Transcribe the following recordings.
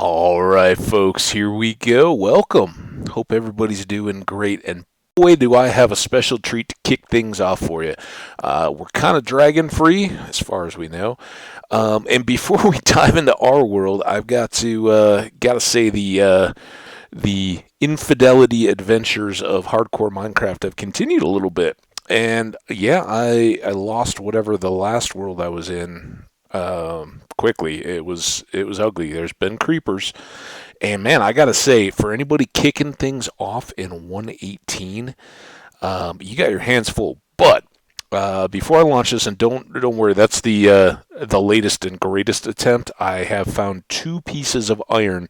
All right, folks, here we go. Welcome. Hope everybody's doing great. And boy, do I have a special treat to kick things off for you. We're kind of dragon free, as far as we know. And before we dive into our world, I've got to say the infidelity adventures of hardcore Minecraft have continued a little bit. And yeah, I lost whatever the last world I was in quickly. It was ugly. There's been creepers, and man, I gotta say, for anybody kicking things off in 118, you got your hands full. But before I launch this, and don't worry, that's the latest and greatest attempt. I have found two pieces of iron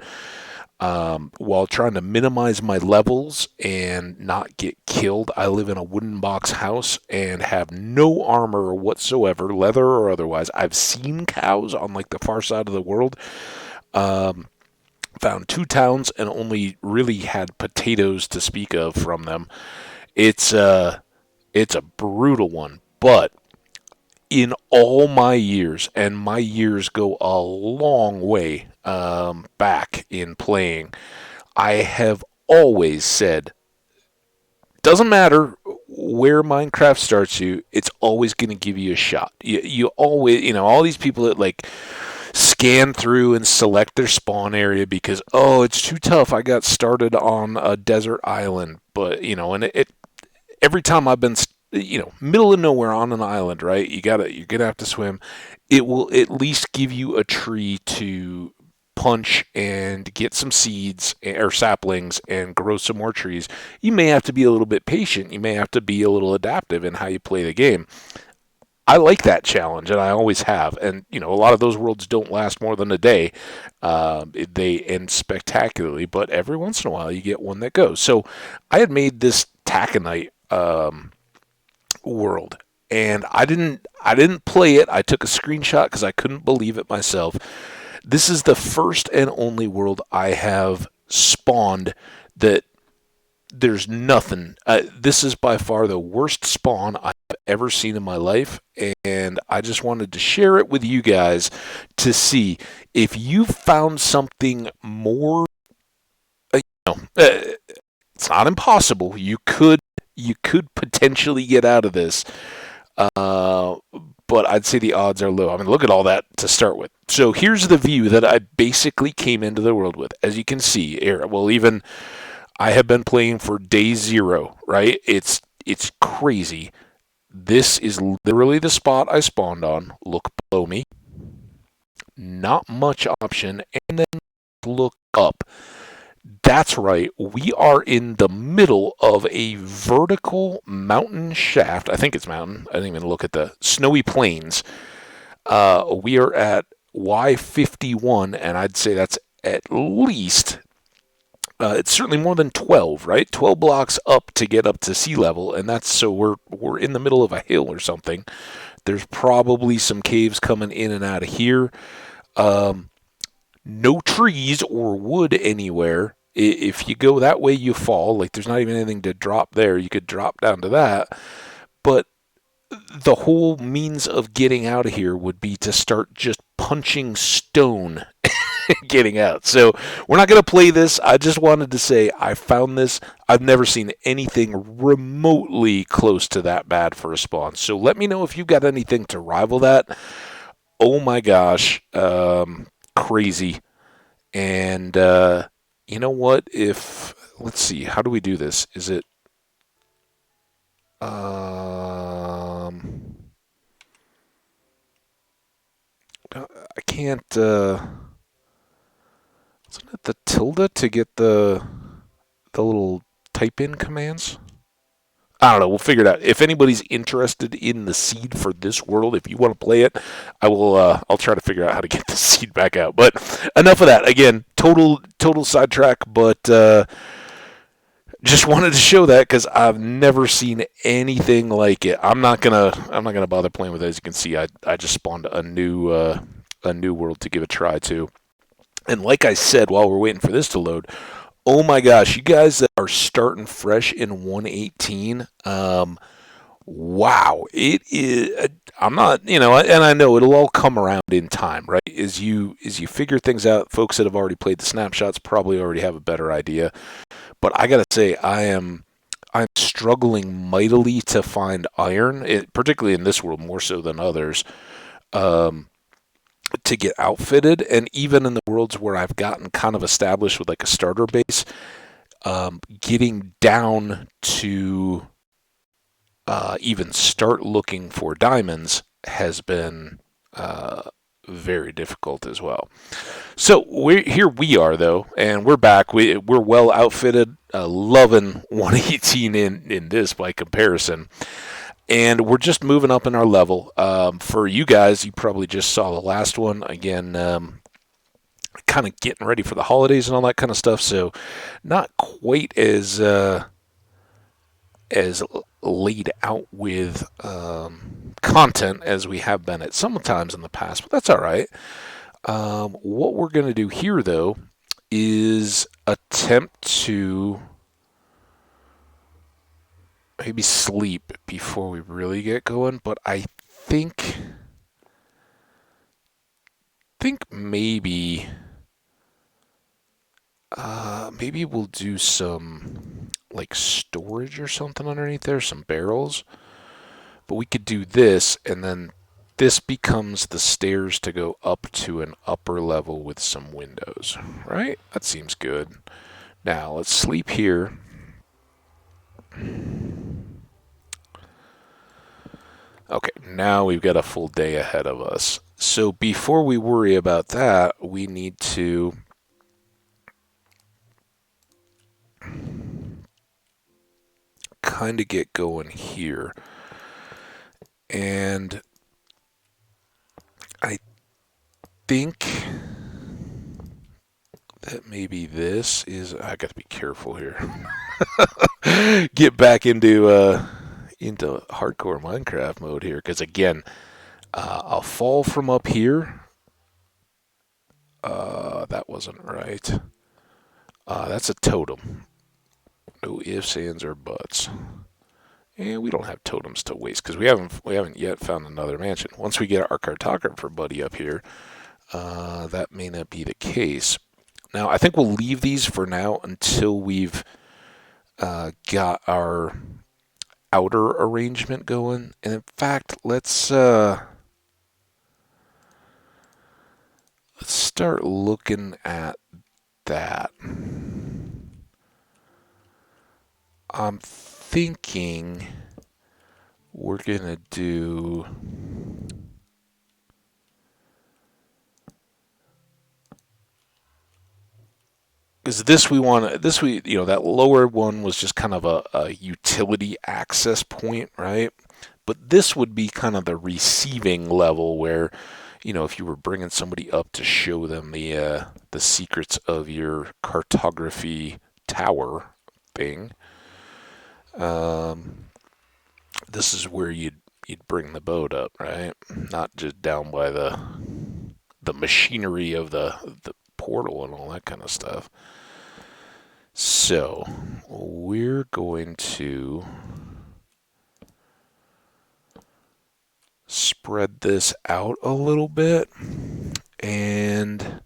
while trying to minimize my levels and not get killed. I live in a wooden box house and have no armor whatsoever, leather or otherwise. I've seen cows on like the far side of the world. Um, Found two towns and only really had potatoes to speak of from them. It's it's a brutal one, but in all my years, and my years go a long way back in playing, I have always said, doesn't matter where Minecraft starts you, it's always going to give you a shot. You always, all these people that like scan through and select their spawn area because, oh, it's too tough. I got started on a desert island, but, and it every time I've been, middle of nowhere on an island, right? You're gonna have to swim. It will at least give you a tree to punch and get some seeds or saplings and grow some more trees. You may have to be a little bit patient. You may have to be a little adaptive in how you play the game. I like that challenge, and I always have. And a lot of those worlds don't last more than a day. They end spectacularly, but every once in a while you get one that goes. So I had made this taconite world, and I didn't play it. I took a screenshot because I couldn't believe it myself. This is the first and only world I have spawned that there's nothing. This is by far the worst spawn I've ever seen in my life, and I just wanted to share it with you guys to see if you found something more. It's not impossible. You could potentially get out of this, uh, but I'd say the odds are low. I mean, look at all that to start with. So here's the view that I basically came into the world with. As you can see, well, even I have been playing for day zero, right? It's crazy. This is literally the spot I spawned on. Look below me. Not much option. And then look up. That's right. We are in the middle of a vertical mountain shaft. I think it's mountain. I didn't even look at the snowy plains. We are at Y51, and I'd say that's at least it's certainly more than 12, right? 12 blocks up to get up to sea level, and that's so we're in the middle of a hill or something. There's probably some caves coming in and out of here. Um, no trees or wood anywhere. If you go that way, you fall. Like there's not even anything to drop there. You could drop down to that, but the whole means of getting out of here would be to start just punching stone getting out. So we're not going to play this. I just wanted to say I found this. I've never seen anything remotely close to that bad for a spawn. So let me know if you've got anything to rival that. Oh my gosh, crazy. And you know what? If let's see, how do we do this? Is it I can't. Isn't it the tilde to get the little type in commands? I don't know. We'll figure it out. If anybody's interested in the seed for this world, if you want to play it, I will. I'll try to figure out how to get the seed back out. But enough of that. Again, total sidetrack. But just wanted to show that because I've never seen anything like it. I'm not gonna bother playing with it. As you can see, I just spawned a new world to give a try to. And like I said, while we're waiting for this to load, oh my gosh, you guys that are starting fresh in 118, Wow, it is. I'm not, and I know it'll all come around in time, right? As you figure things out, folks that have already played the snapshots probably already have a better idea. But I gotta say, I'm struggling mightily to find iron, particularly in this world more so than others, um, to get outfitted. And even in the worlds where I've gotten kind of established with like a starter base, getting down to even start looking for diamonds has been uh, very difficult as well. So here we are though, and we're back. We're well outfitted, loving 118 in this by comparison, and we're just moving up in our level. For you guys, you probably just saw the last one again. Kind of getting ready for the holidays and all that kind of stuff, so not quite as laid out with content as we have been at some times in the past, but that's all right. What we're going to do here, though, is attempt to maybe sleep before we really get going, but I think maybe we'll do some like storage or something underneath there, some barrels. But we could do this, and then this becomes the stairs to go up to an upper level with some windows, right? That seems good. Now, let's sleep here. Okay, now we've got a full day ahead of us. So before we worry about that, we need to kind of get going here. And I think that maybe this is. I got to be careful here. Get back into hardcore Minecraft mode here, because again, I'll fall from up here. That wasn't right. That's a totem. No ifs, ands, or buts. And we don't have totems to waste because we haven't yet found another mansion. Once we get our cartographer buddy up here, that may not be the case. Now, I think we'll leave these for now until we've got our outer arrangement going. And in fact, let's start looking at that. I'm thinking we're gonna do because that lower one was just kind of a utility access point, right? But this would be kind of the receiving level where, if you were bringing somebody up to show them the secrets of your cartography tower thing, um, this is where you'd bring the boat up, right? Not just down by the machinery of the portal and all that kind of stuff. So we're going to spread this out a little bit, and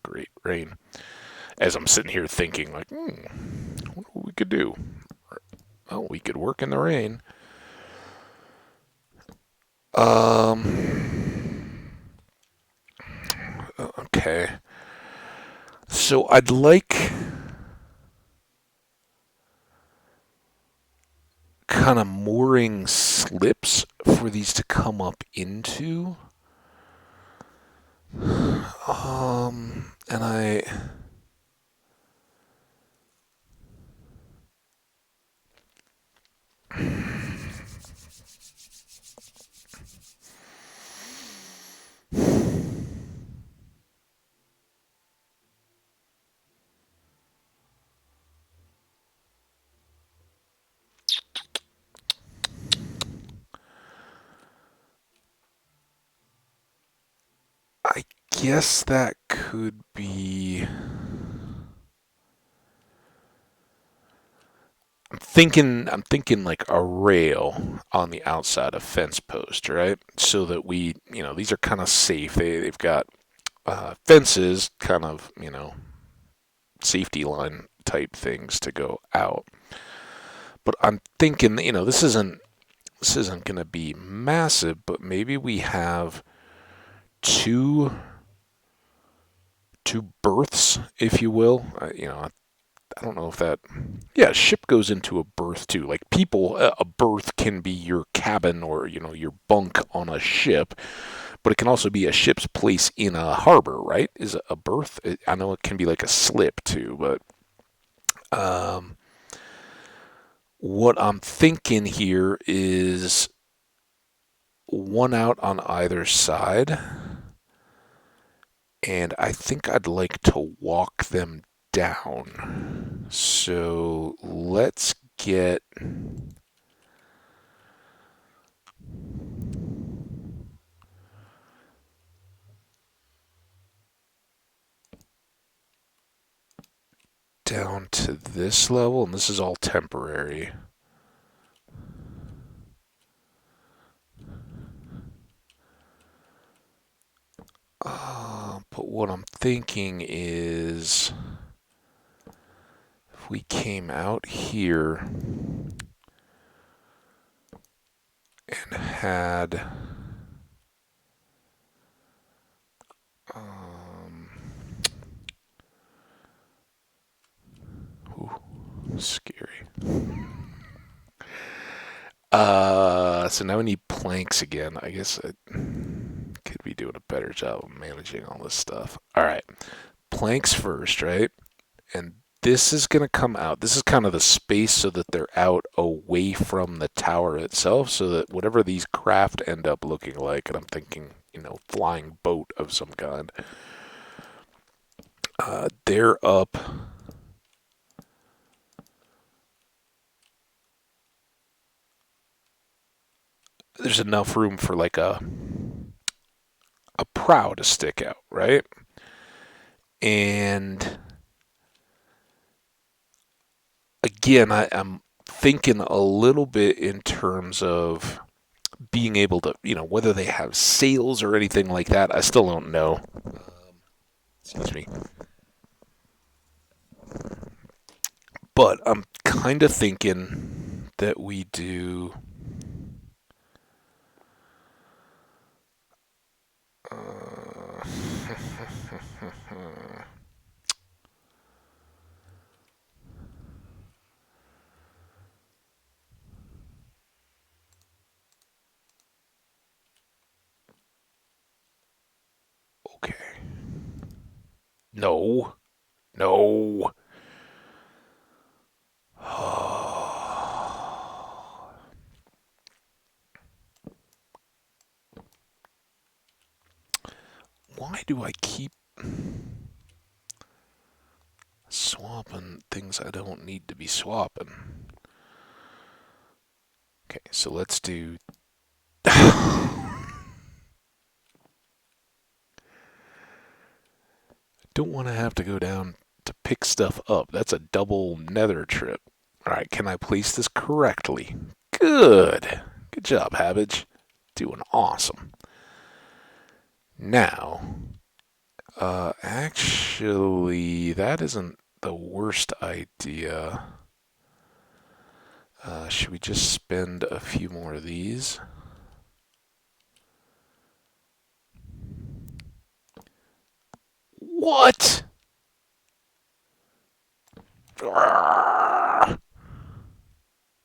great rain. As I'm sitting here thinking, like, what we could do? Oh, we could work in the rain. Okay. So I'd like kind of mooring slips for these to come up into. And guess that could be. I'm thinking like a rail on the outside of fence post, right? So that these are kind of safe. They've got fences, kind of, safety line type things to go out. But I'm thinking, this isn't going to be massive, but maybe we have two two berths, if you will. I don't know if that. Yeah, ship goes into a berth too. Like people, a berth can be your cabin or your bunk on a ship, but it can also be a ship's place in a harbor, right? Is a berth? I know it can be like a slip too, but um, what I'm thinking here is one out on either side, and I think I'd like to walk them down. So let's get down to this level, and this is all temporary. But what I'm thinking is if we came out here and had um, scary. So now we need planks again. I guess I could be doing a better job of managing all this stuff. All right, planks first, right? And this is going to come out. This is kind of the space so that they're out away from the tower itself, so that whatever these craft end up looking like, and I'm thinking, flying boat of some kind, they're up. There's enough room for like a prow to stick out, right? And again, I'm thinking a little bit in terms of being able to, whether they have sails or anything like that. I still don't know. Excuse me. But I'm kind of thinking that we do. Uh, okay. No. No. Why do I keep swapping things I don't need to be swapping? Okay, so let's do. Don't want to have to go down to pick stuff up. That's a double nether trip. All right, can I place this correctly? Good. Good job, Habbage. Doing awesome. Now, actually, that isn't the worst idea. Should we just spend a few more of these? What?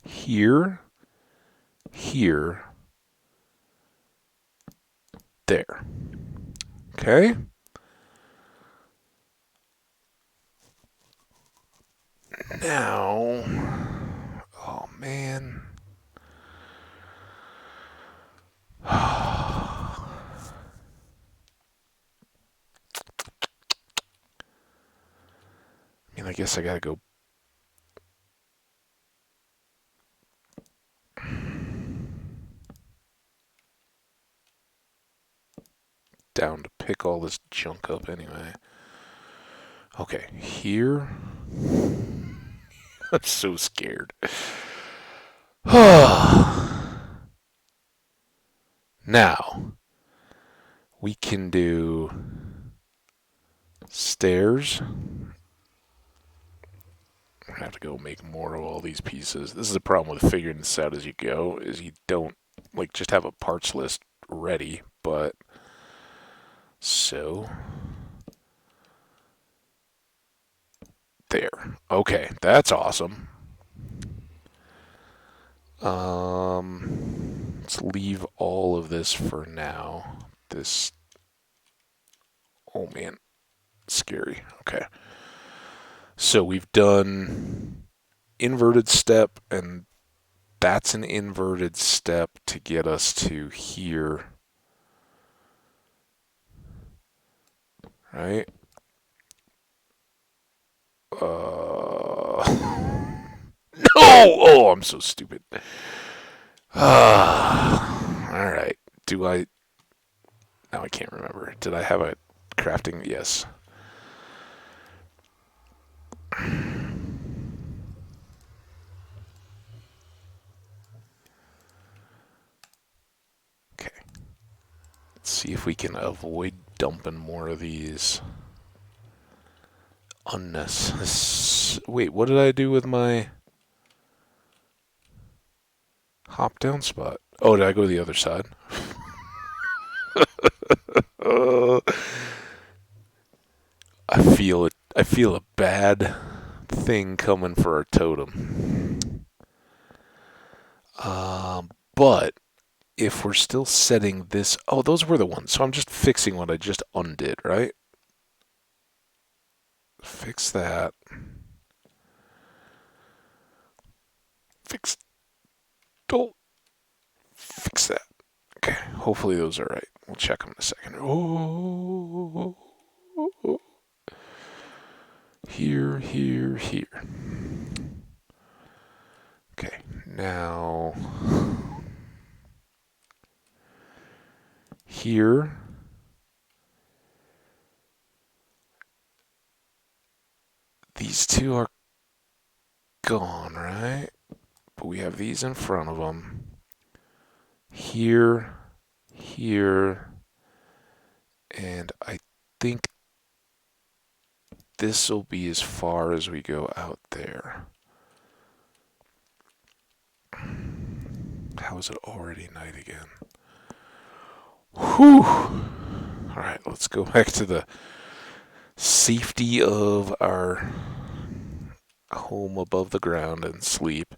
Here, here, there. Okay? Now, oh man. I mean, I guess I gotta go down to pick all this junk up anyway? Okay, here. I'm so scared. Now, we can do stairs. I have to go make more of all these pieces. This is the problem with figuring this out as you go, is you don't like just have a parts list ready, but so there. Okay, that's awesome. Let's leave all of this for now. This, oh man, scary. Okay. So we've done inverted step, and that's an inverted step to get us to here. Right? No! Oh, I'm so stupid. All right. Do I? Now I can't remember. Did I have a crafting? Yes. Okay. Let's see if we can avoid dumping more of these unnecessary. Wait, what did I do with my hop down spot? Oh, did I go to the other side? uh, I feel it. I feel a bad thing coming for our totem. But if we're still setting this, oh, those were the ones. So I'm just fixing what I just undid, right? Fix that. Fix. Don't fix that. Okay. Hopefully those are right. We'll check them in a second. Oh. Here, here, here. Okay. Now. Here. These two are gone, right? But we have these in front of them. Here, here, and I think this will be as far as we go out there. How is it already night again? Whew! Alright, let's go back to the safety of our home above the ground and sleep.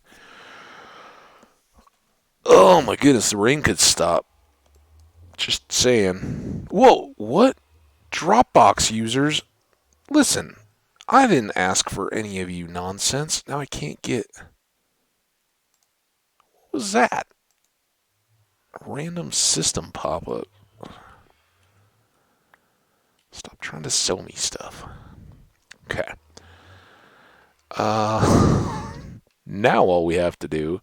Oh my goodness, the rain could stop. Just saying. Whoa, what? Dropbox users, listen, I didn't ask for any of you nonsense. Now I can't get. What was that? A random system pop up. Stop trying to sell me stuff. Okay. Now all we have to do.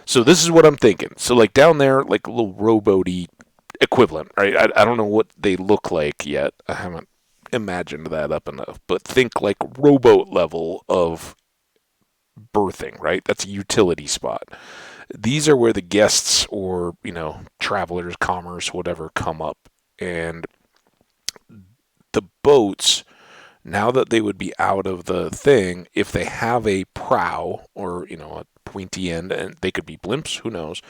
So this is what I'm thinking. So like down there, like a little rowboaty equivalent, right? I don't know what they look like yet. I haven't imagined that up enough. But think like rowboat level of berthing, right? That's a utility spot. These are where the guests or, travelers, commerce, whatever, come up. And the boats, now that they would be out of the thing, if they have a prow or, a pointy end, and they could be blimps, who knows,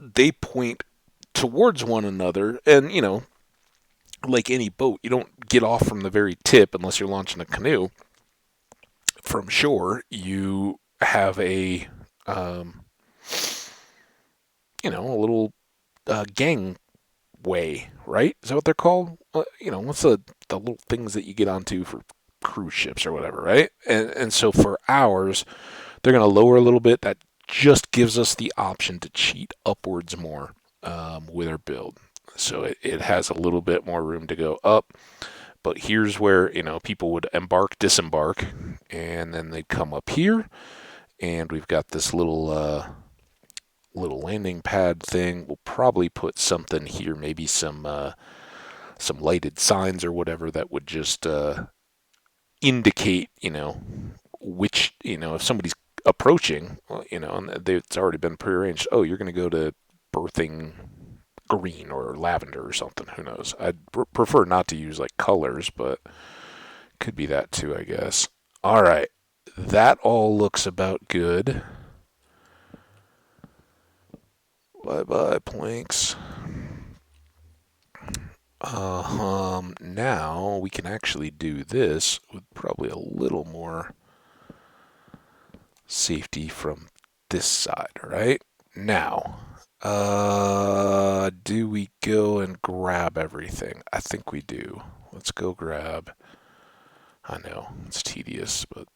they point towards one another. And, like any boat, you don't get off from the very tip unless you're launching a canoe. From shore, you have a a little gangway, right? Is that what they're called? What's the little things that you get onto for cruise ships or whatever, right? And so for ours, they're going to lower a little bit. That just gives us the option to cheat upwards more with our build. So it has a little bit more room to go up. But here's where, people would embark, disembark, and then they'd come up here. And we've got this little little landing pad thing. We'll probably put something here, maybe some lighted signs or whatever that would just indicate, which, if somebody's approaching, and it's already been prearranged. Oh, you're going to go to birthing green or lavender or something. Who knows? I'd prefer not to use like colors, but could be that too, I guess. All right. That all looks about good. Bye bye, planks. Now we can actually do this with probably a little more safety from this side, right? Now, do we go and grab everything? I think we do. Let's go grab. I know, it's tedious, but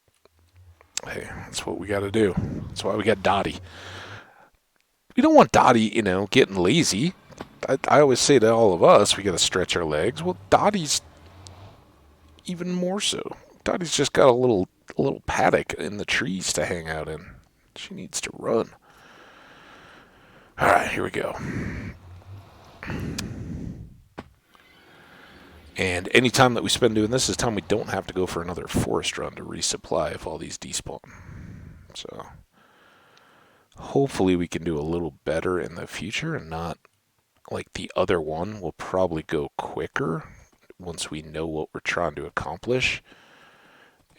hey, that's what we gotta do. That's why we got Dottie. We don't want Dottie, getting lazy. I always say to all of us, we gotta stretch our legs. Well, Dottie's even more so. Dottie's just got a little paddock in the trees to hang out in. She needs to run. All right, here we go. And any time that we spend doing this is time we don't have to go for another forest run to resupply if all these despawn. So hopefully we can do a little better in the future and not like the other one will probably go quicker once we know what we're trying to accomplish.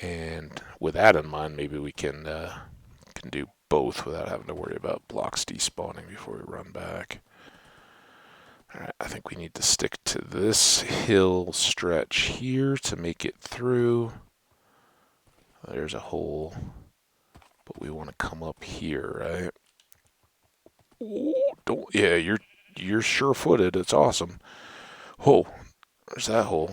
And with that in mind, maybe we can do both without having to worry about blocks despawning before we run back. Alright, I think we need to stick to this hill stretch here to make it through. There's a hole, but we want to come up here, right? Yeah, you're sure-footed. It's awesome. Oh, there's that hole.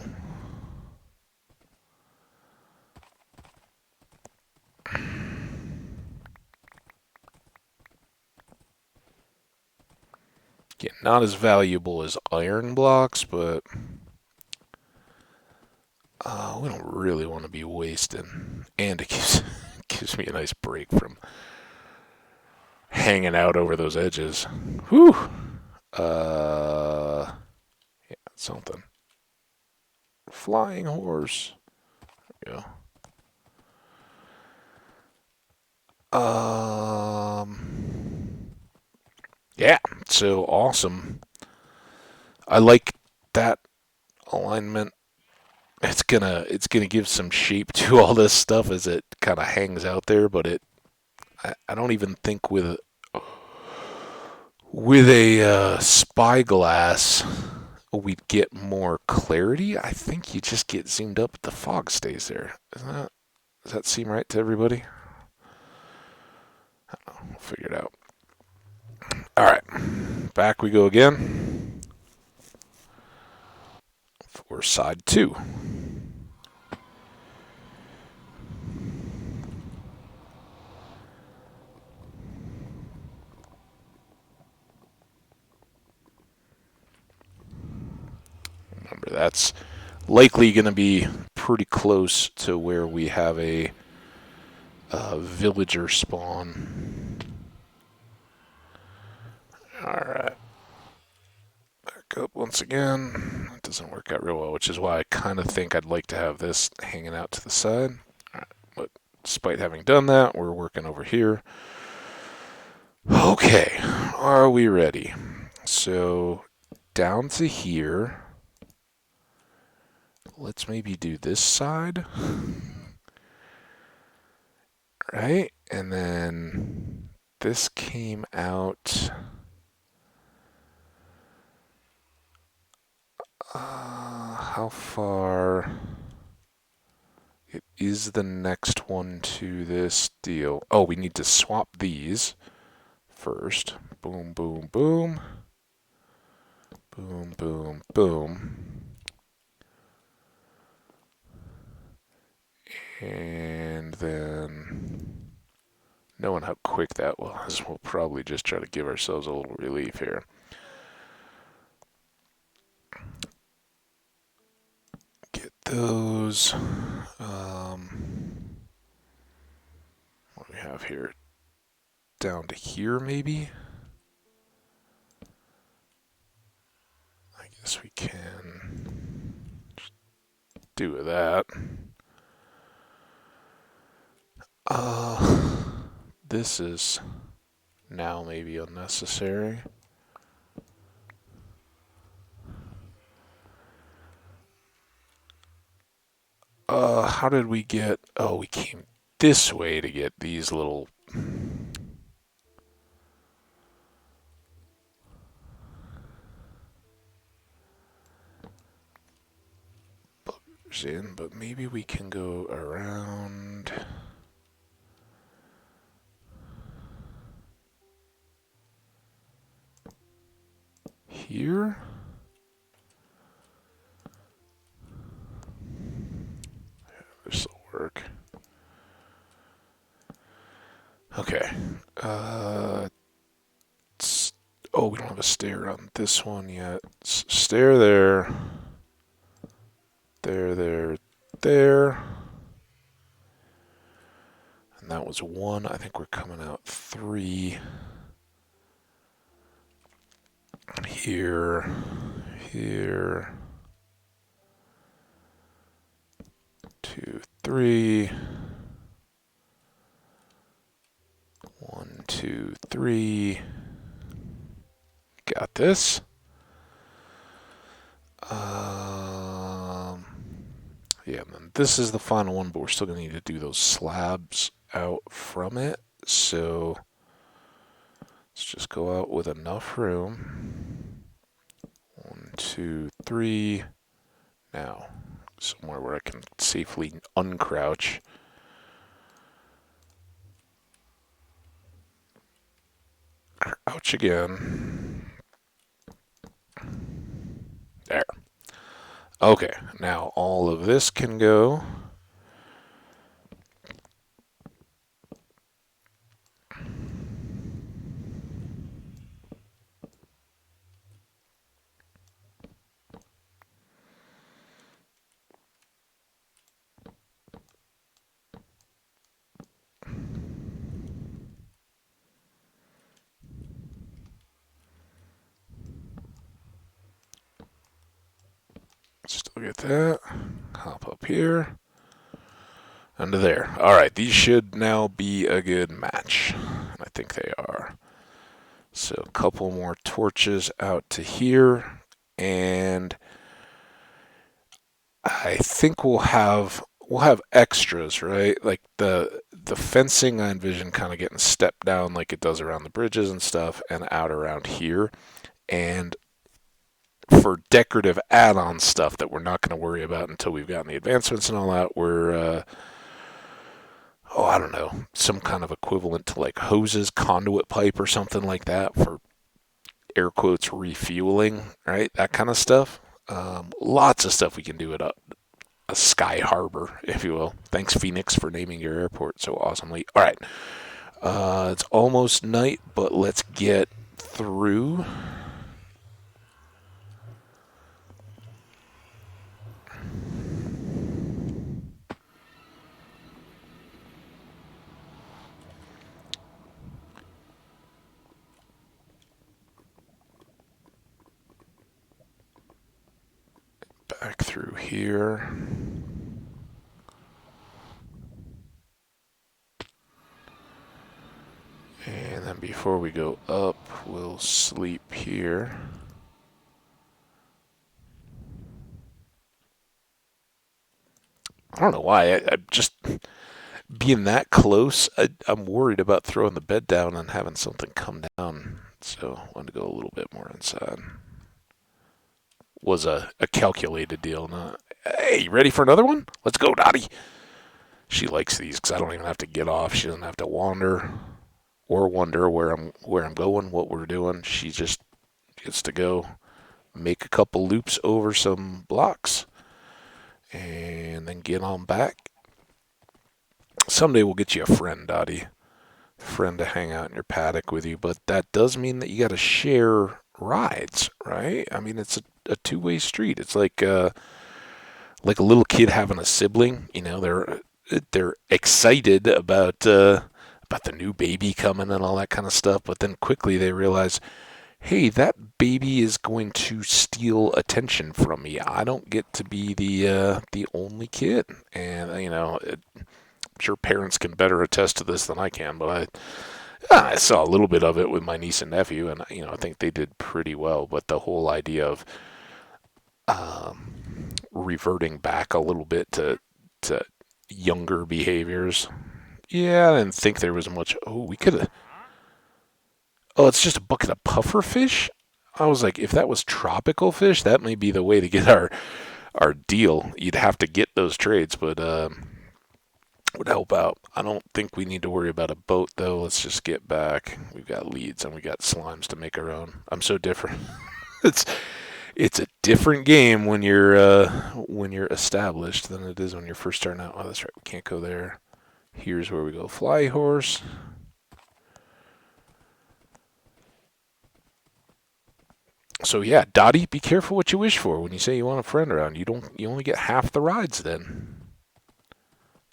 Yeah, not as valuable as iron blocks, but we don't really want to be wasting. And it gives me a nice break from hanging out over those edges. Whew. Yeah, something. Flying horse. There we go. Yeah, so awesome. I like that alignment. It's gonna give some shape to all this stuff as it kind of hangs out there, but I don't even think with a spyglass we'd get more clarity. I think you just get zoomed up, the fog stays there. Does that seem right to everybody? I don't know, we'll figure it out. All right, back we go again for side 2. Remember, that's likely going to be pretty close to where we have a villager spawn. Alright. Back up once again. That doesn't work out real well, which is why I kind of think I'd like to have this hanging out to the side. Alright, but despite having done that, we're working over here. Okay, are we ready? So, down to here. Let's maybe do this side. Right? And then this came out. How far? It is the next one to this deal. Oh, we need to swap these first. Boom, boom, boom. Boom, boom, boom. And then, knowing how quick that was, we'll probably just try to give ourselves a little relief here. Get those. What do we have here? Down to here, maybe? guess we can do with that. This is now maybe unnecessary. How did we get... Oh, we came this way to get these little... buggers in, but maybe we can go around... here? This'll work. Okay. Oh, we don't have a stair on this one yet. Stair there. There. And that was 1. I think we're coming out 3. Here. 2, 3. 1, 2, 3. Got this. Yeah, and then this is the final one, but we're still going to need to do those slabs out from it. So let's just go out with enough room. 1, 2, 3. Now, somewhere where I can safely uncrouch. Ouch again. There. Okay, now all of this can go. Still get that. Hop up here. Under there. Alright, these should now be a good match. I think they are. So a couple more torches out to here. And I think we'll have extras, right? Like the fencing I envision kind of getting stepped down like it does around the bridges and stuff and out around here. And for decorative add-on stuff that we're not going to worry about until we've gotten the advancements and all that, we're, I don't know, some kind of equivalent to like hoses, conduit pipe or something like that for air quotes refueling, right? That kind of stuff. Lots of stuff we can do at a Sky Harbor, if you will. Thanks, Phoenix, for naming your airport so awesomely. All right. It's almost night, but let's get through. Back through here. And then before we go up, we'll sleep here. I don't know why. I just being that close, I'm worried about throwing the bed down and having something come down. So I wanted to go a little bit more inside. Was a calculated deal, not, hey, you ready for another one? Let's go, Dottie. She likes these because I don't even have to get off. She doesn't have to wander or wonder where I'm going, what we're doing. She just gets to go make a couple loops over some blocks and then get on back. Someday we'll get you a friend, Dottie. Friend to hang out in your paddock with you, but that does mean that you got to share rides, right? I mean, it's a two-way street. It's like a little kid having a sibling. You know, they're excited about the new baby coming and all that kind of stuff, but then quickly they realize, hey, that baby is going to steal attention from me. I don't get to be the only kid, and I'm sure parents can better attest to this than I can, but I saw a little bit of it with my niece and nephew, and I think they did pretty well. But the whole idea of reverting back a little bit to younger behaviors, yeah, I didn't think there was much. Oh, we could have. Oh, it's just a bucket of puffer fish. I was like, if that was tropical fish, that may be the way to get our deal. You'd have to get those trades, but would help out. I don't think we need to worry about a boat though. Let's just get back. We've got leads and we got slimes to make our own. I'm so different. it's it's a different game when you're established than it is when you're first starting out. Oh, that's right. We can't go there. Here's where we go. Fly horse. So yeah, Dottie, be careful what you wish for when you say you want a friend around. You only get half the rides then.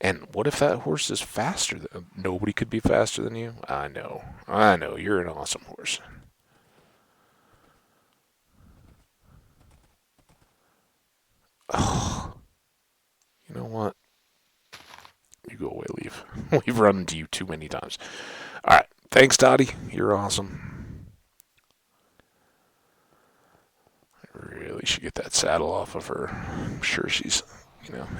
And what if that horse is faster than nobody could be faster than you? I know, you're an awesome horse. Oh, you know what? You go away, leave. We've run into you too many times. All right, thanks, Dottie. You're awesome. I really should get that saddle off of her. I'm sure she's,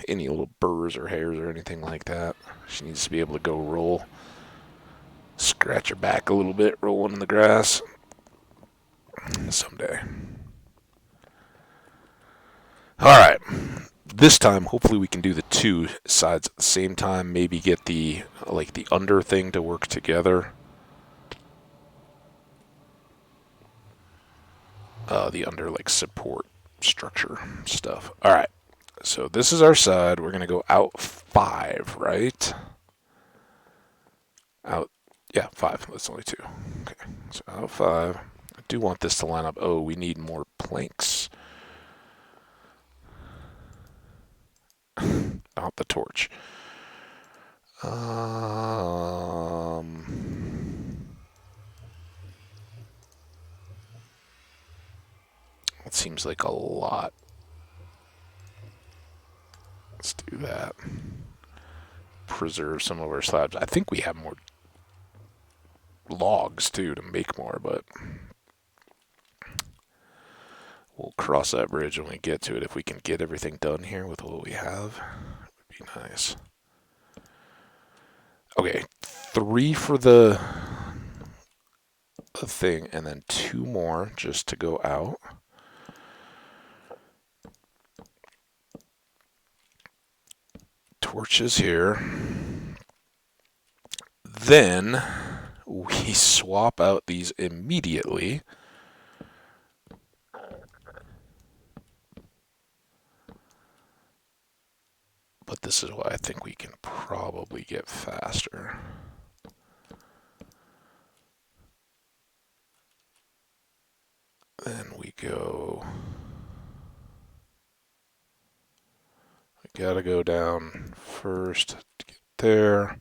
any little burrs or hairs or anything like that. She needs to be able to go roll, scratch her back a little bit, rolling in the grass someday. All right. This time, hopefully, we can do the two sides at the same time. Maybe get the under thing to work together. The under support structure stuff. All right. So this is our side. We're gonna go out 5, right? Out. Yeah, 5. That's only 2. Okay. So out 5. I do want this to line up. Oh, we need more planks. Out the torch. It seems like a lot. Let's do that. Preserve some of our slabs. I think we have more logs too to make more, but we'll cross that bridge when we get to it. If we can get everything done here with what we have, it would be nice. Okay, 3 for the thing, and then 2 more just to go out. Torches here. Then we swap out these immediately. But this is why I think we can probably get faster. Then we go. We gotta go down first to get there.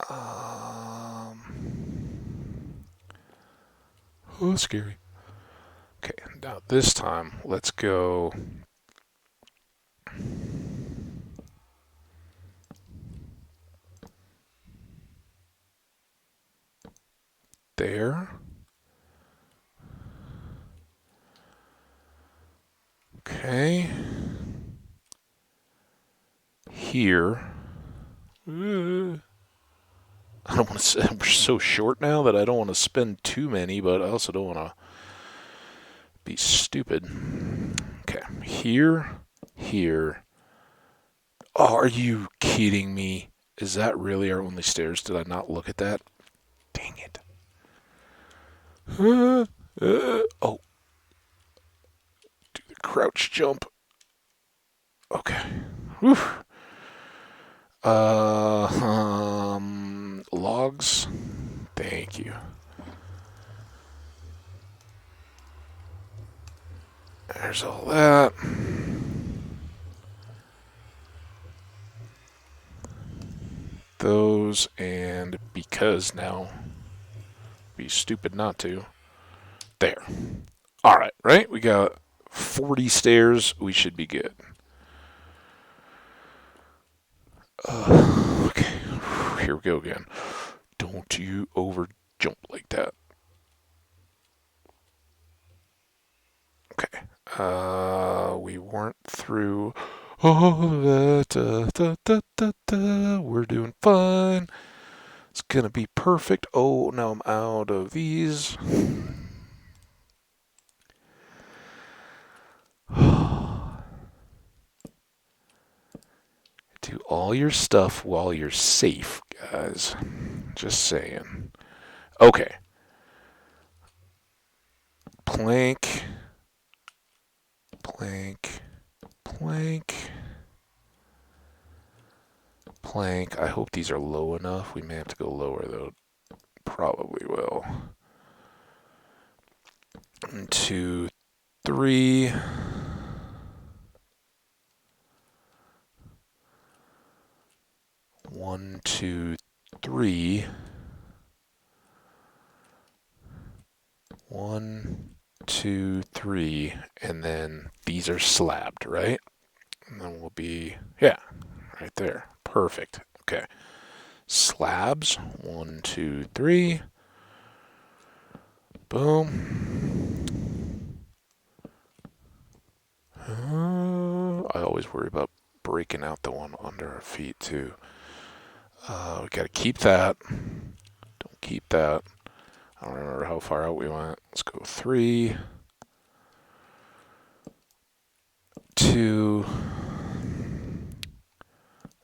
Oh, scary. Okay, now this time, let's go. There. Okay. Here. I don't want to. We're so short now that I don't want to spend too many, but I also don't want to be stupid. Okay, here, here. Oh, are you kidding me? Is that really our only stairs? Did I not look at that? Dang it. Oh. Do the crouch jump. Okay. Whew. Logs. Thank you. There's all that. those, and because now, be stupid not to. There. All right, right? We got 40 stairs. We should be good. Okay, here we go again. Don't you over jump like that. Okay. We weren't through all of that. We're doing fine. It's gonna be perfect. Oh, now I'm out of these. Do all your stuff while you're safe, guys. Just saying. Okay. Plank. Plank. Plank. Plank. I hope these are low enough. We may have to go lower, though. Probably will. 1, 2, 3. 1, 2, 3. 1, 2, 3, and then these are slabbed, right? And then we'll be, yeah, right there. Perfect. Okay. Slabs. 1, 2, 3. Boom. I always worry about breaking out the one under our feet, too. We gotta keep that. Don't keep that. I don't remember how far out we went. Let's go 3, 2,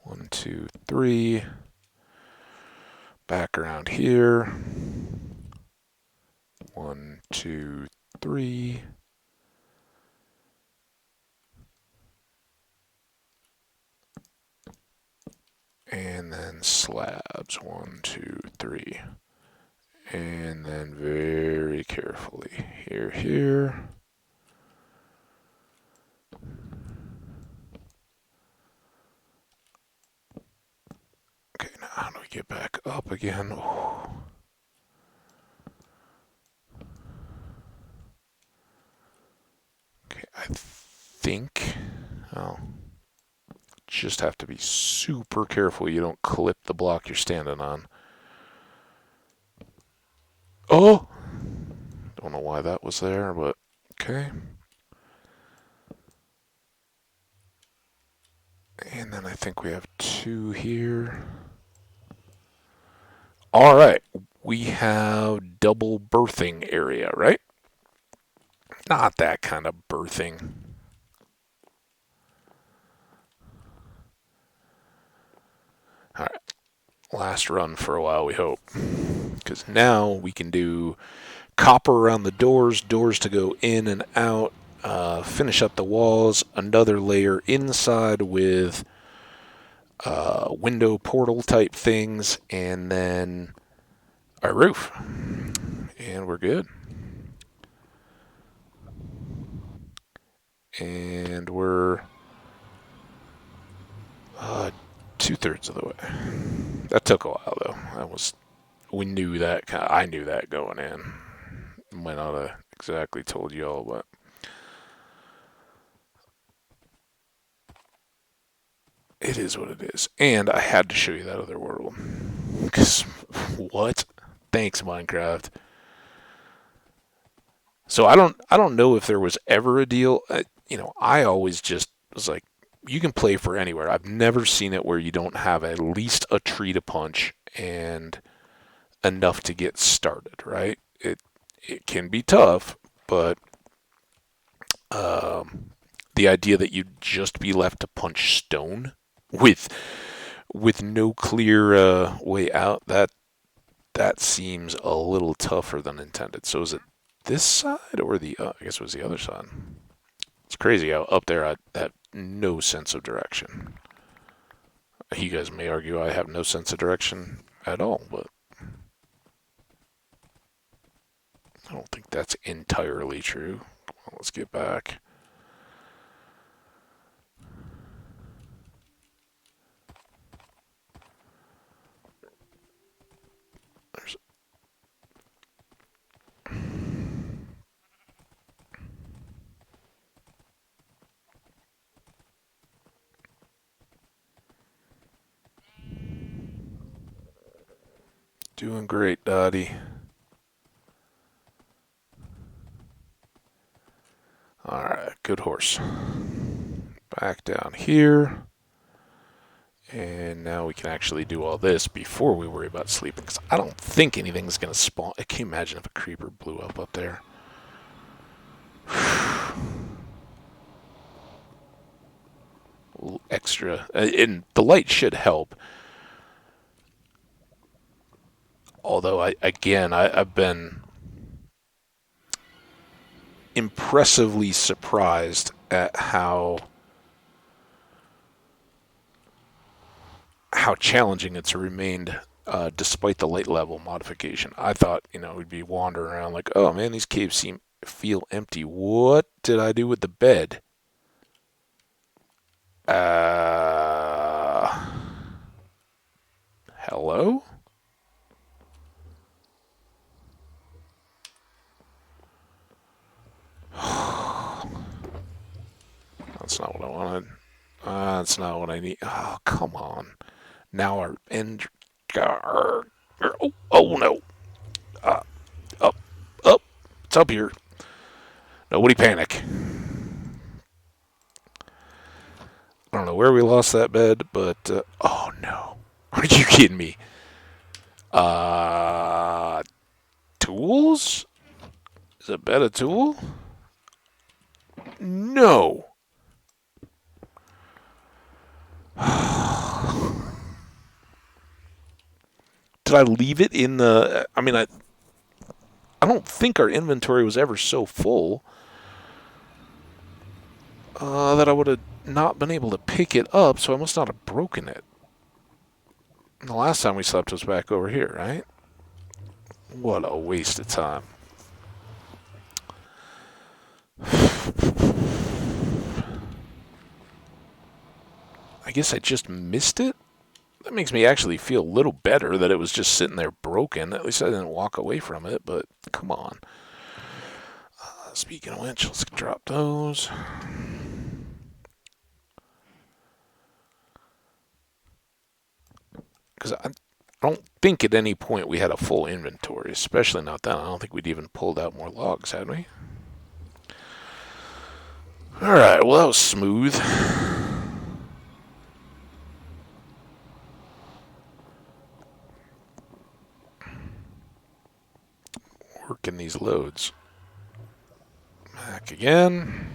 1, 2, 3. Back around here. 1, 2, 3. And then slabs. 1, 2, 3. And then very carefully here. Okay, now how do we get back up again? Oh. Okay, I think I'll just have to be super careful you don't clip the block you're standing on. Oh! Don't know why that was there, but okay. And then I think we have 2 here. All right, we have double berthing area, right? Not that kind of berthing. All right, last run for a while, we hope. Because now we can do copper around the doors, doors to go in and out, finish up the walls, another layer inside with window portal type things, and then our roof. And we're good. And we're 2/3 of the way. That took a while though. We knew that. I knew that going in. Might not have exactly told y'all, but it is what it is. And I had to show you that other world. Because what? Thanks, Minecraft. So I don't know if there was ever a deal. I always just was like, you can play for anywhere. I've never seen it where you don't have at least a tree to punch and enough to get started, right? It can be tough, but the idea that you'd just be left to punch stone with no clear way out, that seems a little tougher than intended. So is it this side or I guess it was the other side. It's crazy how up there I have no sense of direction. You guys may argue I have no sense of direction at all, but I don't think that's entirely true. Come on, let's get back. Doing great, Dottie. Alright, good horse. Back down here. And now we can actually do all this before we worry about sleeping. Because I don't think anything's going to spawn. Can you imagine if a creeper blew up there? Extra. And the light should help. Although, I've been impressively surprised at how challenging it's remained despite the light level modification. I thought, we'd be wandering around like, oh man, these caves feel empty. What did I do with the bed? Hello? That's not what I wanted. That's not what I need. Oh, come on. Now our end. Oh no. Up. Up. It's up here. Nobody panic. I don't know where we lost that bed, but. Oh no. Are you kidding me? Tools? Is a bed a tool? No. Did I leave it in the? I don't think our inventory was ever so full that I would have not been able to pick it up, so I must not have broken it. The last time we slept was back over here, right? What a waste of time. I guess I just missed it? That makes me actually feel a little better that it was just sitting there broken. At least I didn't walk away from it, but come on. Speaking of which, let's drop those. Because I don't think at any point we had a full inventory, especially not then. I don't think we'd even pulled out more logs, had we? Alright, well, that was smooth. Working these loads. Back again.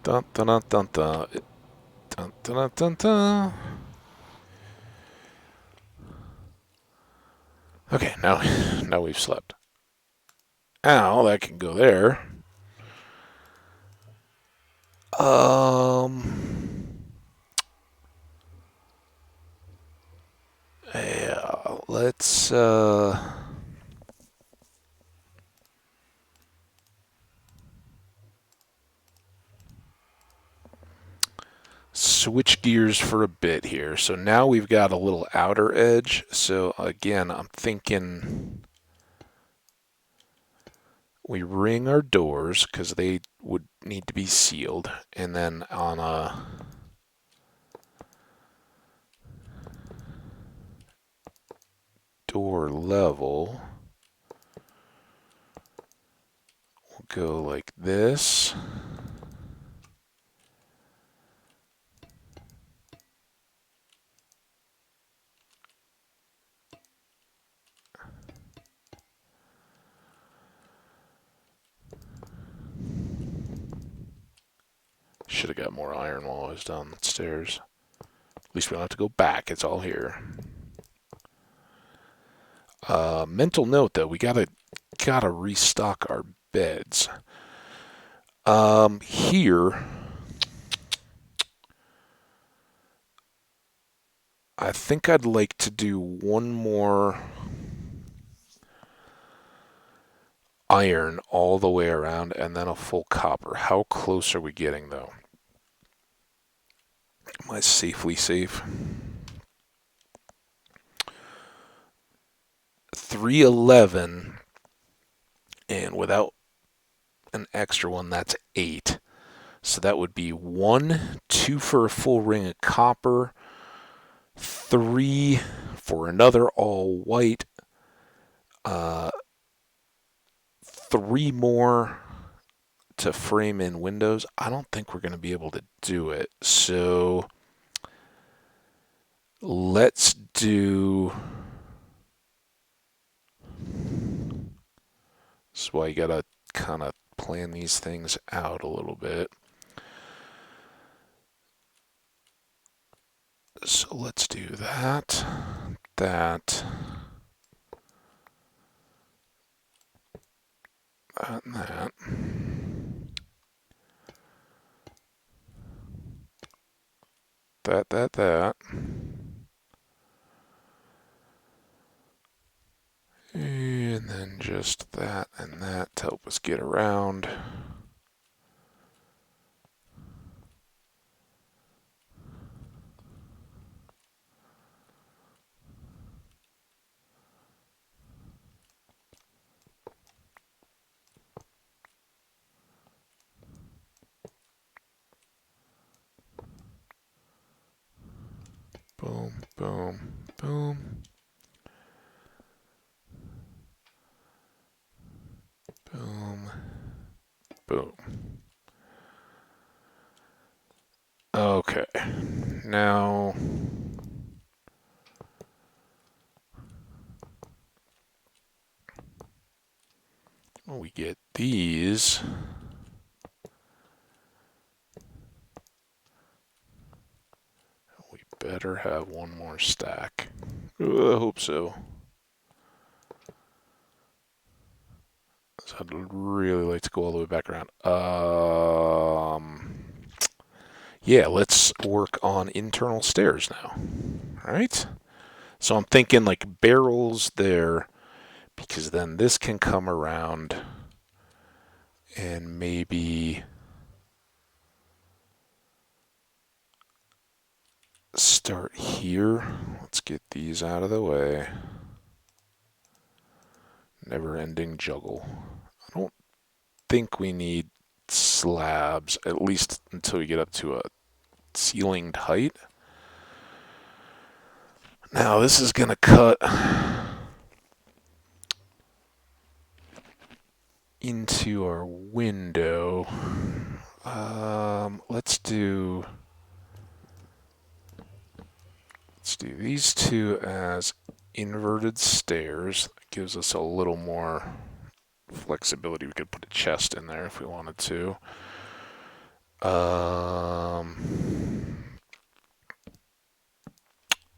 Dun dun dun dun dun. Dun dun dun dun. Okay, now we've slept. Ow, that can go there. Yeah, let's switch gears for a bit here. So now we've got a little outer edge. So again, I'm thinking we ring our doors because they would need to be sealed. And then on a door level, we'll go like this. Should have got more iron while I was down the stairs. At least we don't have to go back. It's all here. Mental note though, we gotta restock our beds. Here, I think I'd like to do one more iron all the way around and then a full copper. How close are we getting though? Am I safely safe? 311, and without an extra one, that's 8. So that would be 1, 2 for a full ring of copper, 3 for another all white, uh, 3 more to frame in windows. I don't think we're going to be able to do it. So let's do. That's why you got to kind of plan these things out a little bit. So let's do that, that, and that. That. And then just that and that to help us get around. Boom, boom, boom. Boom, boom. Okay, now we get these. We better have one more stack. I hope so. So I'd really like to go all the way back around. Yeah, let's work on internal stairs now. All right. So I'm thinking like barrels there, because then this can come around and maybe start here. Let's get these out of the way. Never-ending juggle. I don't think we need slabs, at least until we get up to a ceilinged height. Now this is going to cut into our window. Let's do these two as inverted stairs. That gives us a little more flexibility. We could put a chest in there if we wanted to.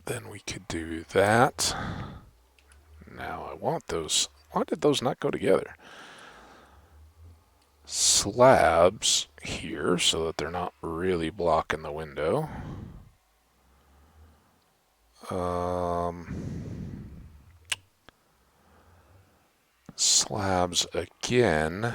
Then we could do that. Now I want those. Why did those not go together? Slabs here so that they're not really blocking the window. Slabs again.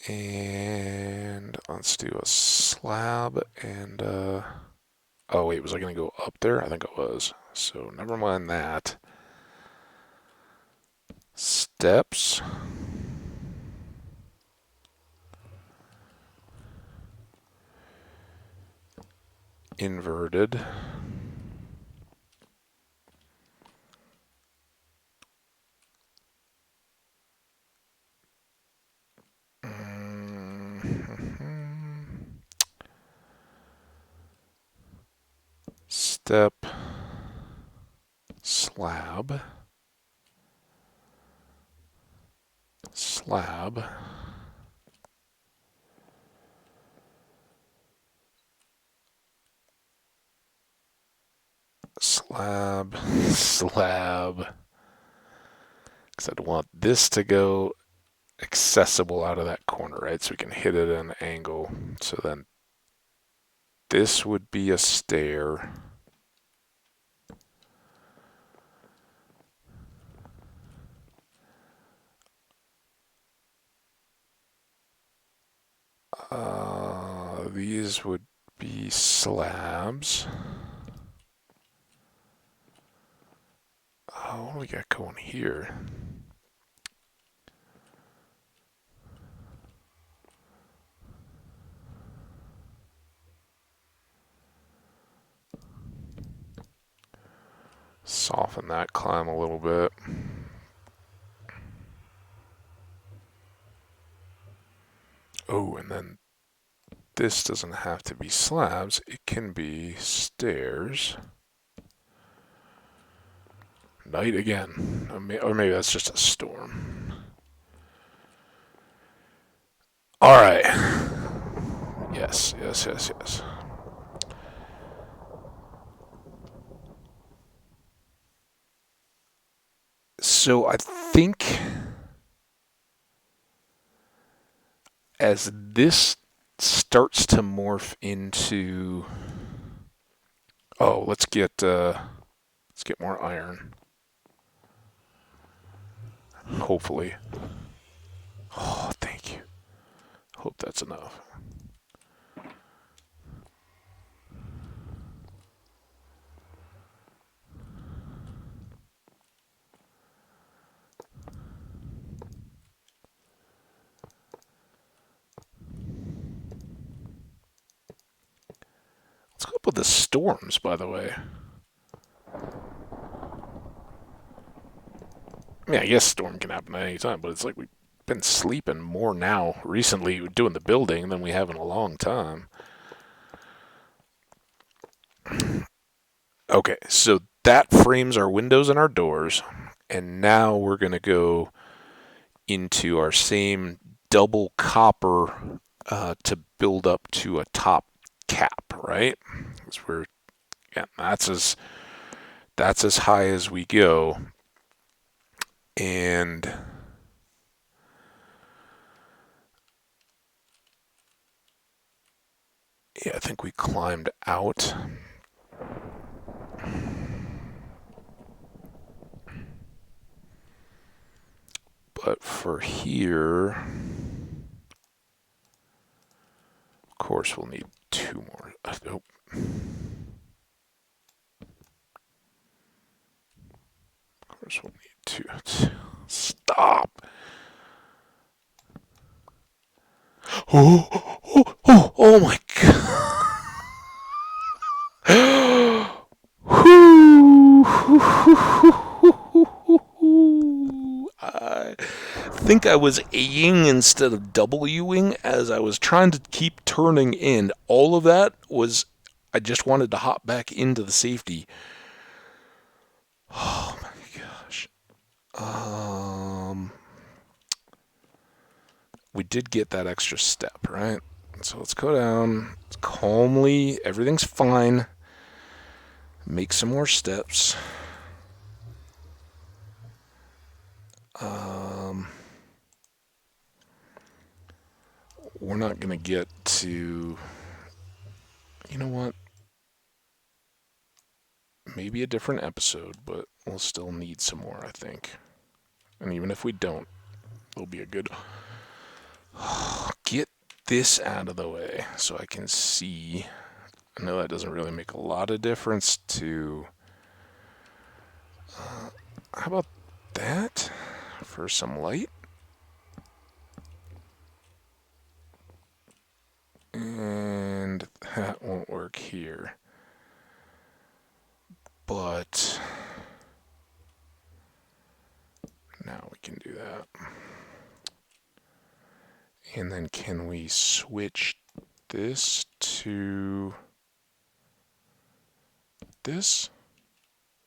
And let's do a slab and, oh wait, was I going to go up there? I think it was. So never mind that. Steps. Inverted. Step. Slab. Slab. Slab. Slab. Because I'd want this to go accessible out of that corner, right? So we can hit it at an angle. So then this would be a stair. These would be slabs. What do we got going here? Soften that climb a little bit. Oh, and then this doesn't have to be slabs. It can be stairs. Night again. Or maybe that's just a storm. Alright. Yes. So I think as this starts to morph into... Oh, let's get more iron. Hopefully. Oh, thank you. Hope that's enough. Let's go up with the storms, by the way. I mean, I guess storm can happen at any time, but it's like we've been sleeping more now recently doing the building than we have in a long time. Okay, so that frames our windows and our doors, and now we're going to go into our same double copper to build up to a top cap, right? That's as high as we go, and yeah, I think we climbed out. But for here, of course, we'll need two more. Nope. Of course, we'll need two. Stop. Oh my god. I think I was A-ing instead of W-ing as I was trying to keep turning in. All of that was, I just wanted to hop back into the safety. Oh my gosh. We did get that extra step, right? So let's go down calmly. Everything's fine. Make some more steps. We're not going to get to... You know what? Maybe a different episode, but we'll still need some more, I think. And even if we don't, it'll be a good... Get this out of the way so I can see. I know that doesn't really make a lot of difference to... how about that for some light? And that won't work here. But now we can do that. And then can we switch this to this?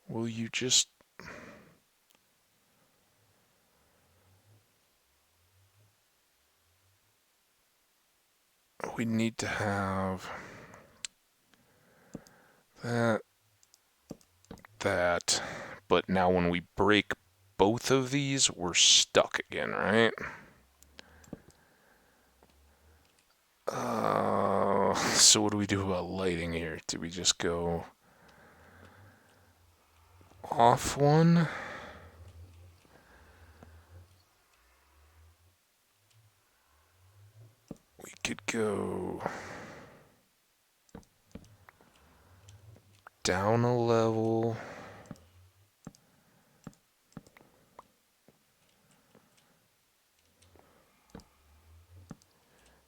Will you just... We need to have that, but now when we break both of these, we're stuck again, right? So what do we do about lighting here? Do we just go off one? We could go down a level.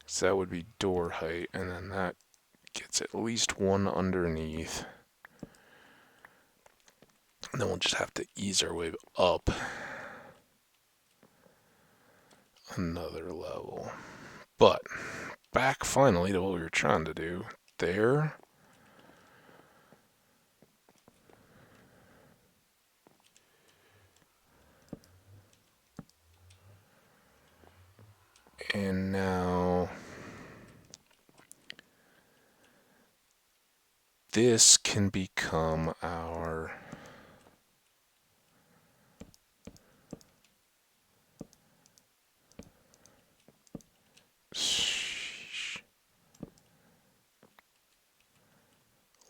So that would be door height, and then that gets at least one underneath. And then we'll just have to ease our way up another level. But back finally to what we were trying to do. There. And now this can become our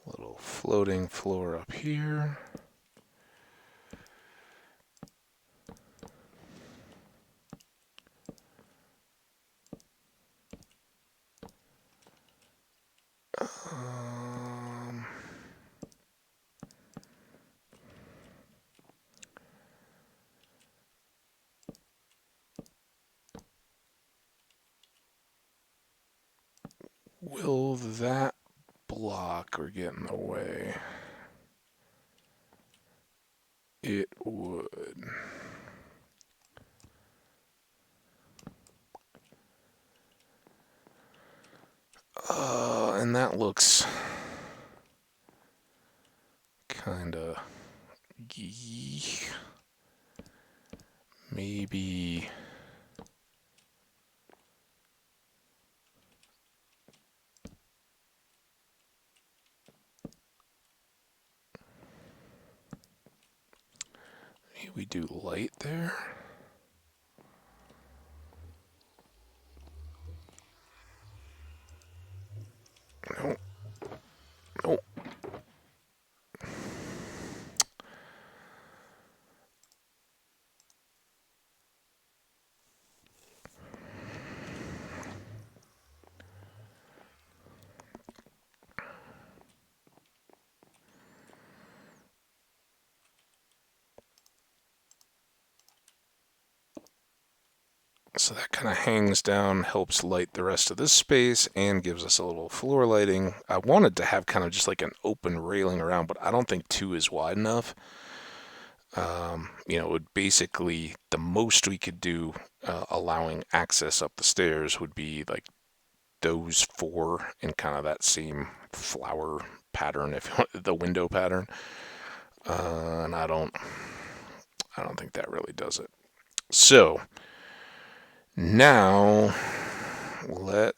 little floating floor up here. Will that block or get in the way? It would. And that looks kind of maybe we do light there. Nope. Nope. So that kind of hangs down, helps light the rest of this space, and gives us a little floor lighting. I wanted to have kind of just like an open railing around, but I don't think 2 is wide enough. It would basically, the most we could do allowing access up the stairs would be like those 4 in kind of that same flower pattern, if the window pattern. And I don't think that really does it. So now we're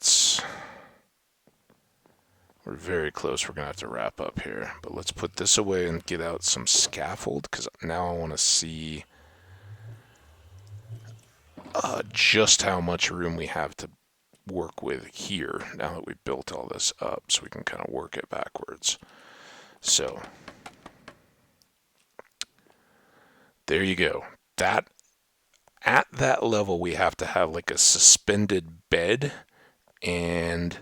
very close. We're gonna have to wrap up here, but let's put this away and get out some scaffold, because now I want to see just how much room we have to work with here now that we've built all this up, so we can kind of work it backwards. So there you go. That at that level we have to have like a suspended bed and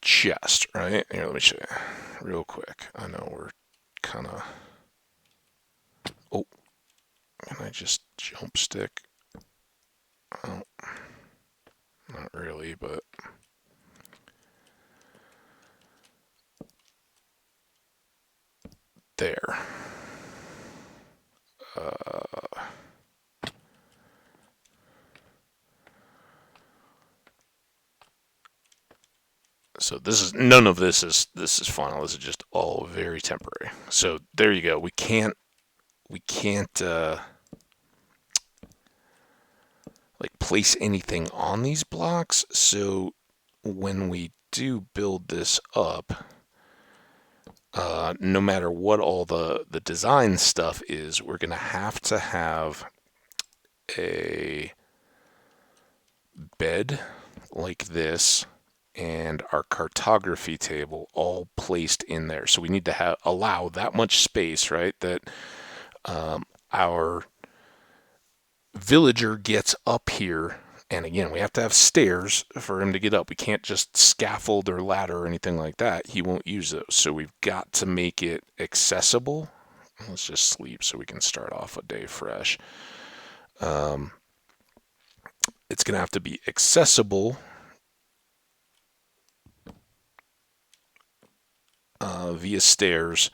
chest, right? Here, let me show you real quick. I know we're kind of. Oh, can I just jump stick? Oh, not really, but there. So this is none of this is final. This is just all very temporary. So there you go. We can't like place anything on these blocks. So when we do build this up, no matter what all the design stuff is, we're gonna have to have a bed like this and our cartography table all placed in there. So we need to allow that much space, right? That our villager gets up here. And again, we have to have stairs for him to get up. We can't just scaffold or ladder or anything like that. He won't use those. So we've got to make it accessible. Let's just sleep so we can start off a day fresh. It's going to have to be accessible via stairs,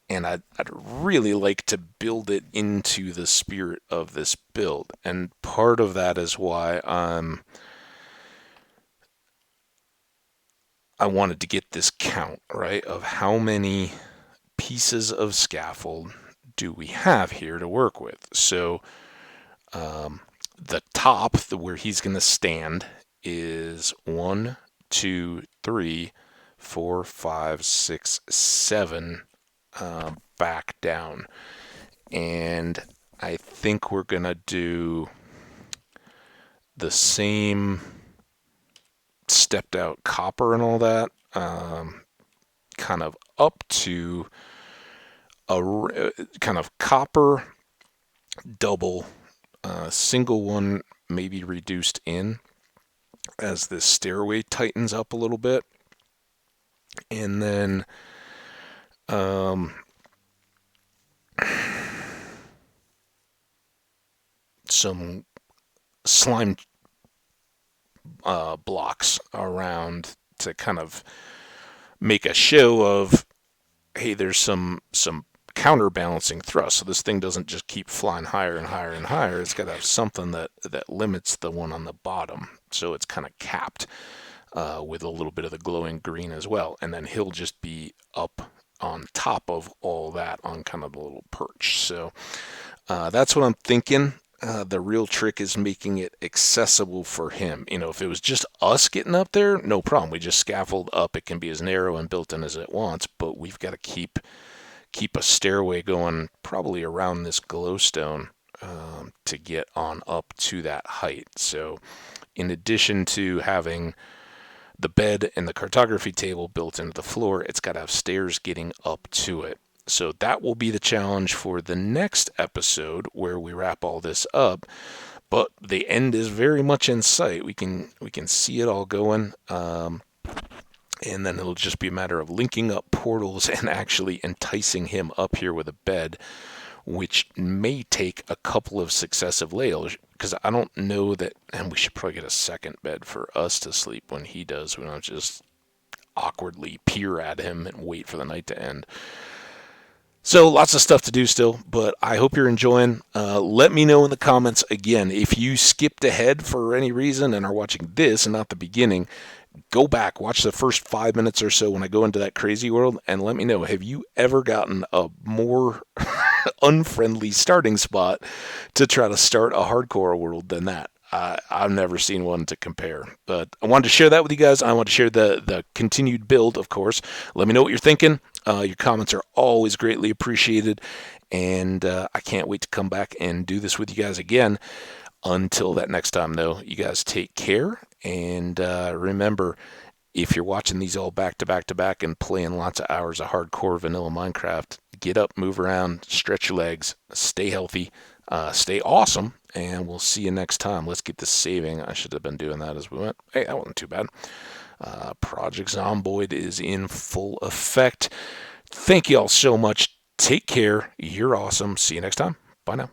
and I'd really like to build it into the spirit of this build. And part of that is why I wanted to get this count, right, of how many pieces of scaffold do we have here to work with. So the top, where he's going to stand, is 1, 2, 3, 4, 5, 6, 7 back down. And I think we're going to do the same stepped out copper and all that, kind of up to a kind of copper double, single one maybe reduced in as this stairway tightens up a little bit. And then some slime blocks around to kind of make a show of, hey, there's some counterbalancing thrust. So this thing doesn't just keep flying higher and higher and higher. It's got to have something that limits the one on the bottom. So it's kind of capped with a little bit of the glowing green as well. And then he'll just be up on top of all that on kind of the little perch. So that's what I'm thinking. The real trick is making it accessible for him. If it was just us getting up there, no problem. We just scaffold up. It can be as narrow and built in as it wants, but we've got to keep a stairway going probably around this glowstone to get on up to that height. So in addition to having the bed and the cartography table built into the floor, it's got to have stairs getting up to it. So that will be the challenge for the next episode where we wrap all this up. But the end is very much in sight. We can see it all going. And then it'll just be a matter of linking up portals and actually enticing him up here with a bed, which may take a couple of successive layers, because I don't know that, and we should probably get a second bed for us to sleep when he does. We don't just awkwardly peer at him and wait for the night to end. So lots of stuff to do still, but I hope you're enjoying. Let me know in the comments again if you skipped ahead for any reason and are watching this and not the beginning. Go back, watch the first 5 minutes or so when I go into that crazy world, and let me know, have you ever gotten a more unfriendly starting spot to try to start a hardcore world than that? I've never seen one to compare, but I wanted to share that with you guys. I want to share the continued build, of course. Let me know what you're thinking. Your comments are always greatly appreciated, and I can't wait to come back and do this with you guys again. Until that next time, though, you guys take care, and remember, if you're watching these all back to back to back and playing lots of hours of hardcore vanilla Minecraft, get up, move around, stretch your legs, stay healthy, stay awesome, and we'll see you next time. Let's get this saving. I should have been doing that as we went. Hey, that wasn't too bad. Project Zomboid is in full effect. Thank you all so much. Take care. You're awesome. See you next time. Bye now.